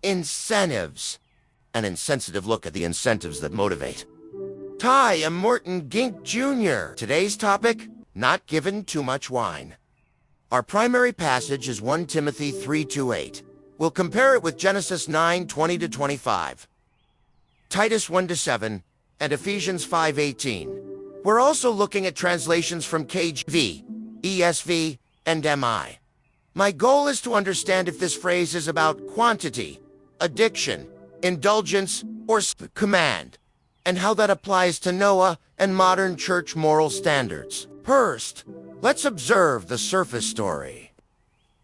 Incentives. An insensitive look at the incentives that motivate. Ty and Morton Gink Jr. Today's topic, not given too much wine. Our primary passage is 1 Timothy 3:2-8. We'll compare it with Genesis 9:20-25, Titus 1-7, and Ephesians 5:18. We're also looking at translations from KJV, ESV, and MI. My goal is to understand if this phrase is about quantity, addiction, indulgence, or command, and how that applies to Noah and modern church moral standards. First, let's observe the surface story.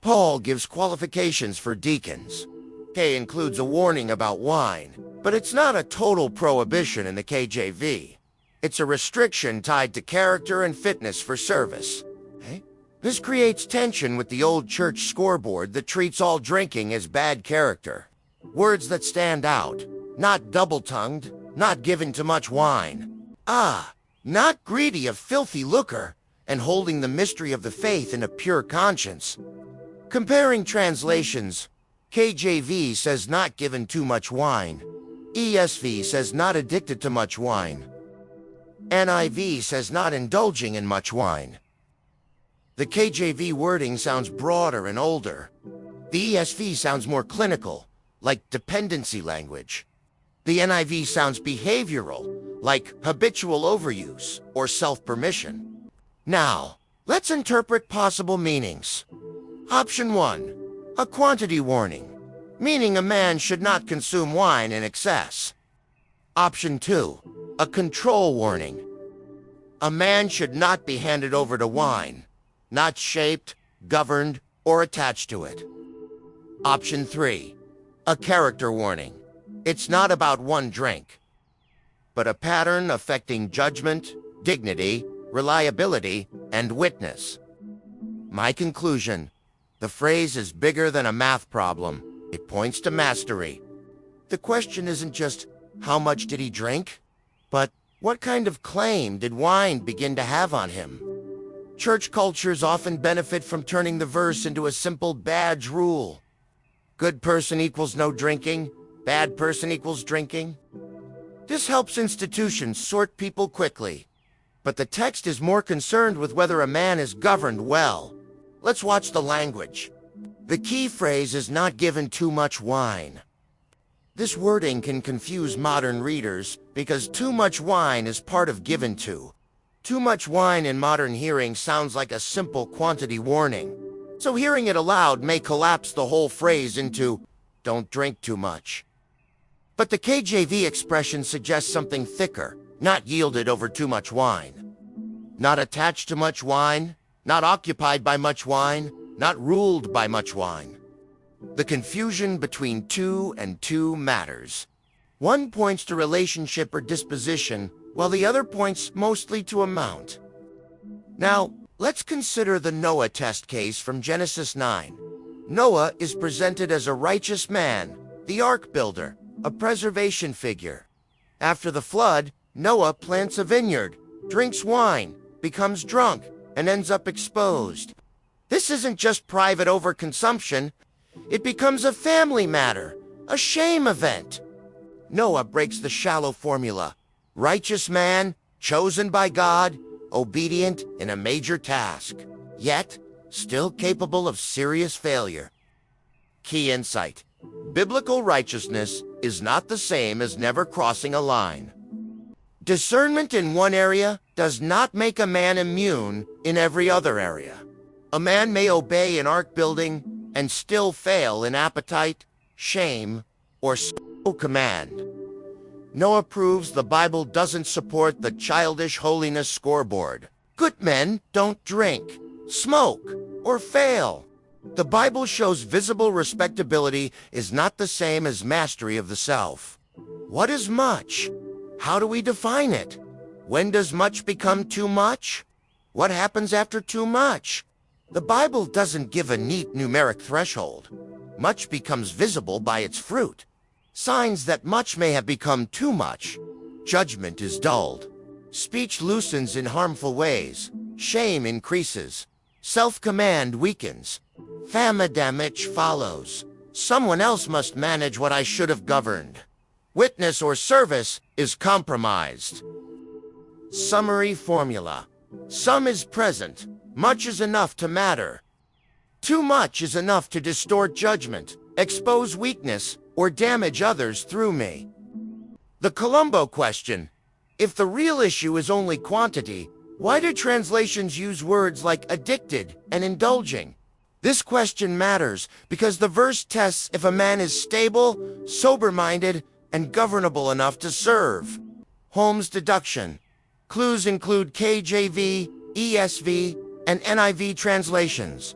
Paul gives qualifications for deacons. K includes a warning about wine, but it's not a total prohibition in the KJV. It's a restriction tied to character and fitness for service. This creates tension with the old church scoreboard that treats all drinking as bad character. Words that stand out: not double-tongued, not given to much wine. Not greedy of filthy lucre, and holding the mystery of the faith in a pure conscience. Comparing translations, KJV says not given too much wine. ESV says not addicted to much wine. NIV says not indulging in much wine. The KJV wording sounds broader and older. The ESV sounds more clinical, like dependency language. The NIV sounds behavioral, like habitual overuse or self-permission. Now, let's interpret possible meanings. Option 1, a quantity warning, meaning a man should not consume wine in excess. Option 2, a control warning. A man should not be handed over to wine, not shaped, governed, or attached to it. Option 3, a character warning. It's not about one drink, but a pattern affecting judgment, dignity, reliability, and witness. My conclusion: the phrase is bigger than a math problem. It points to mastery. The question isn't just, how much did he drink? But, what kind of claim did wine begin to have on him? Church cultures often benefit from turning the verse into a simple badge rule. Good person equals no drinking, bad person equals drinking. This helps institutions sort people quickly. But the text is more concerned with whether a man is governed well. Let's watch the language. The key phrase is not given too much wine. This wording can confuse modern readers because too much wine is part of given to. Too much wine in modern hearing sounds like a simple quantity warning. So hearing it aloud may collapse the whole phrase into, don't drink too much. But the KJV expression suggests something thicker, not yielded over too much wine. Not attached to much wine, not occupied by much wine, not ruled by much wine. The confusion between two and two matters. One points to relationship or disposition, while the other points mostly to amount. Now, let's consider the Noah test case from Genesis 9. Noah is presented as a righteous man, the ark builder, a preservation figure. After the flood, Noah plants a vineyard, drinks wine, becomes drunk, and ends up exposed. This isn't just private overconsumption. It becomes a family matter, a shame event. Noah breaks the shallow formula. Righteous man, chosen by God, obedient in a major task, yet still capable of serious failure. Key insight: biblical righteousness is not the same as never crossing a line. Discernment in one area does not make a man immune in every other area. A man may obey in ark building and still fail in appetite, shame, or command. Noah proves the Bible doesn't support the childish holiness scoreboard. Good men don't drink, smoke, or fail. The Bible shows visible respectability is not the same as mastery of the self. What is much? How do we define it? When does much become too much? What happens after too much? The Bible doesn't give a neat numeric threshold. Much becomes visible by its fruit. Signs that much may have become too much. Judgment is dulled. Speech loosens in harmful ways. Shame increases. Self-command weakens. Famine damage follows. Someone else must manage what I should have governed. Witness or service is compromised. Summary formula. Some is present. Much is enough to matter. Too much is enough to distort judgment, expose weakness, or damage others through me. The Columbo question. If the real issue is only quantity, why do translations use words like addicted and indulging? This question matters because the verse tests if a man is stable, sober-minded, and governable enough to serve. Holmes' deduction. Clues include KJV, ESV, and NIV translations.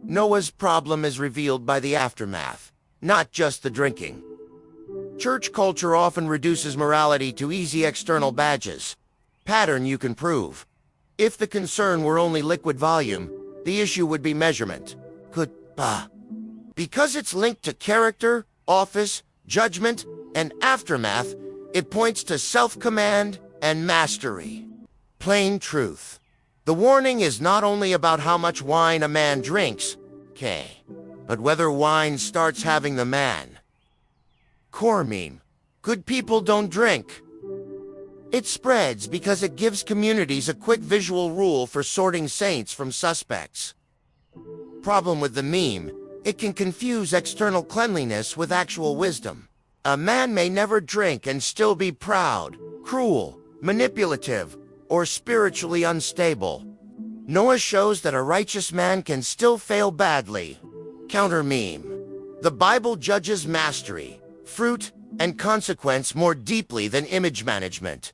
Noah's problem is revealed by the aftermath, not just the drinking. Church culture often reduces morality to easy external badges. Pattern you can prove. If the concern were only liquid volume, the issue would be measurement. Because it's linked to character, office, judgment, and aftermath, it points to self-command and mastery. Plain truth. The warning is not only about how much wine a man drinks, but whether wine starts having the man. Core meme. Good people don't drink. It spreads because it gives communities a quick visual rule for sorting saints from suspects. Problem with the meme, it can confuse external cleanliness with actual wisdom. A man may never drink and still be proud, cruel, manipulative, or spiritually unstable. Noah shows that a righteous man can still fail badly. Counter meme. The Bible judges mastery, fruit, and consequence more deeply than image management.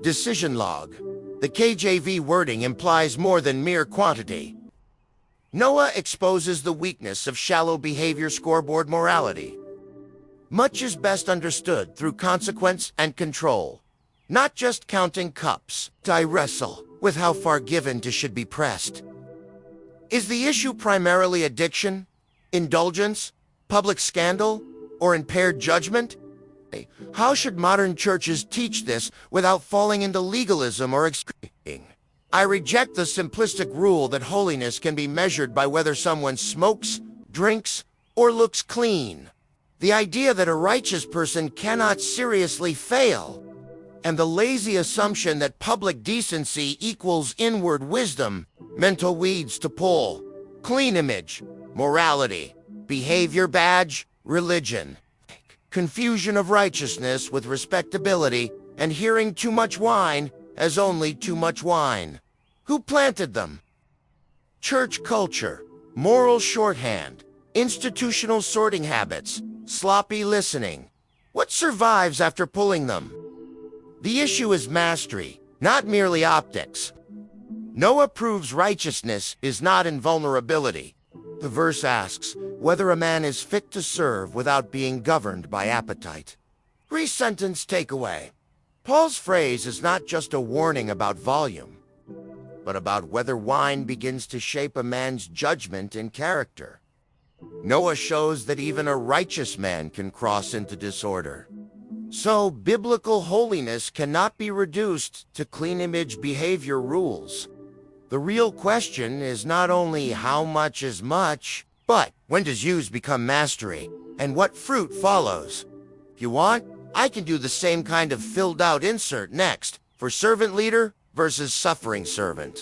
Decision log. The KJV wording implies more than mere quantity. Noah exposes the weakness of shallow behavior scoreboard morality. Much is best understood through consequence and control. Not just counting cups. I wrestle with how far given to should be pressed. Is the issue primarily addiction, indulgence, public scandal, or impaired judgment? How should modern churches teach this without falling into legalism or excreting? I reject the simplistic rule that holiness can be measured by whether someone smokes, drinks, or looks clean. The idea that a righteous person cannot seriously fail, and the lazy assumption that public decency equals inward wisdom, mental weeds to pull, clean image, morality, behavior badge, religion, confusion of righteousness with respectability, and hearing too much wine as only too much wine. Who planted them? Church culture, moral shorthand, institutional sorting habits, sloppy listening. What survives after pulling them? The issue is mastery, not merely optics. Noah proves righteousness is not invulnerability. The verse asks whether a man is fit to serve without being governed by appetite. Re-sentence takeaway. Paul's phrase is not just a warning about volume, but about whether wine begins to shape a man's judgment and character. Noah shows that even a righteous man can cross into disorder. So, biblical holiness cannot be reduced to clean image behavior rules. The real question is not only how much is much, but when does use become mastery, and what fruit follows. If you want, I can do the same kind of filled out insert next, for servant leader versus suffering servant.